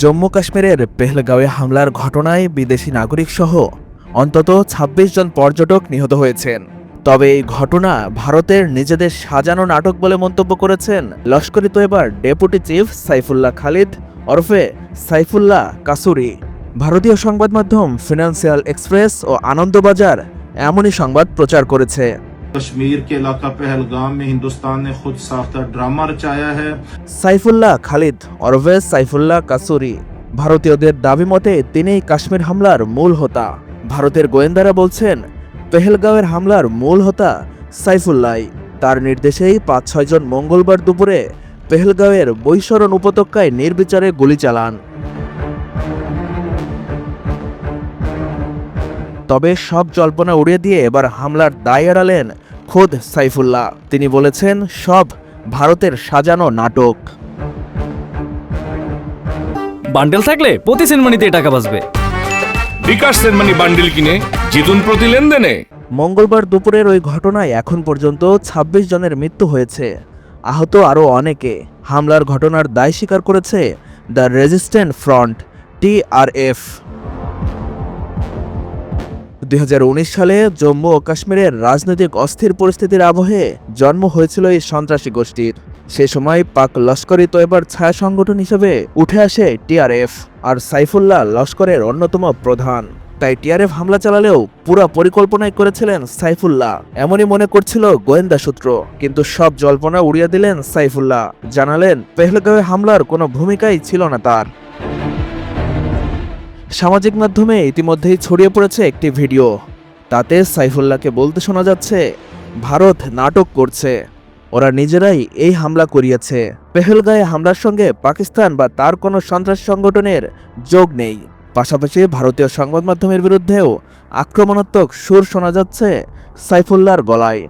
জম্মু কাশ্মীরের পেহেলগাঁওয়ে হামলার ঘটনায় বিদেশি নাগরিকসহ অন্তত ২৬ জন পর্যটক নিহত হয়েছেন। তবে এই ঘটনা ভারতের নিজেদের সাজানো নাটক বলে মন্তব্য করেছেন লস্কর-ই তৈয়বার ডেপুটি চিফ সাইফুল্লাহ খালিদ ওরফে সাইফুল্লাহ কাসুরি। ভারতীয় সংবাদ মাধ্যম ফিনান্সিয়াল এক্সপ্রেস ও আনন্দবাজার এমনই সংবাদ প্রচার করেছে। कश्मीर के इलाका पहलगाम में हिंदुस्तान ने खुद साख्ता ड्रामा रचाया है। সাইফুল্লাহ খালিদ ওরফে সাইফুল্লাহ কাসুরি ভারতীয়দের দাবি মতে তিনিই কাশ্মীর হামলার মূল হোতা। ভারতের গোয়েন্দারা বলছেন পেহেলগাঁওয়ের হামলার মূল হোতা সাইফুল্লাহ। তার নির্দেশেই ৫-৬ জন মঙ্গলবার দুপুরে পেহেলগাঁওয়ের বৈশরণ উপত্যকায় নির্বিচারে গুলি চালান। তবে সব জল্পনা উড়িয়ে দিয়ে এবার হামলার দায় এড়ালেন খোদ সাইফুল্লাহ। তিনি বলেছেন সব ভারতের সাজানো নাটক। বান্ডেল থাকলে প্রতি সেনমানিতে টাকা বাঁচবে। বিকাশ সেনমানি বান্ডেল কিনে জিতুন প্রতি লেনদেনে। মঙ্গলবার দুপুরের ওই ঘটনায় এখন পর্যন্ত ২৬ জনের মৃত্যু হয়েছে, আহত আরও অনেকে। হামলার ঘটনার দায় স্বীকার করেছে দ্য রেজিস্ট্যান্ট ফ্রন্ট TRF। ২০১৯ সালে জম্মু ও কাশ্মীরের রাজনৈতিক অস্থির পরিস্থিতির আবহে জন্ম হয়েছিল এই সন্ত্রাসী গোষ্ঠীর। সে সময় পাক লস্কর-ই তৈয়বার ছায়া সংগঠন হিসেবে উঠে আসে TRF, আর সাইফুল্লাহ লস্করের অন্যতম প্রধান। তাই TRF হামলা চালালেও পুরো পরিকল্পনাই করেছিলেন সাইফুল্লাহ, এমনই মনে করছিল গোয়েন্দা সূত্র। কিন্তু সব জল্পনা উড়িয়ে দিলেন সাইফুল্লাহ, জানালেন পেহেলগাঁওয়ে হামলার কোনো ভূমিকাই ছিল না তার। সামাজিক মাধ্যমে ইতিমধ্যেই ছড়িয়ে পড়েছে একটি ভিডিও। তাতে সাইফুল্লাহকে বলতে শোনা যাচ্ছে ভারত নাটক করছে, ওরা নিজেরাই এই হামলা করিয়েছে। পেহেলগাঁওয়ে হামলার সঙ্গে পাকিস্তান বা তার কোনো সন্ত্রাসী সংগঠনের যোগ নেই। পাশাপাশি ভারতীয় সংবাদ মাধ্যমের বিরুদ্ধেও আক্রমণাত্মক সুর শোনা যাচ্ছে সাইফুল্লাহর গলায়।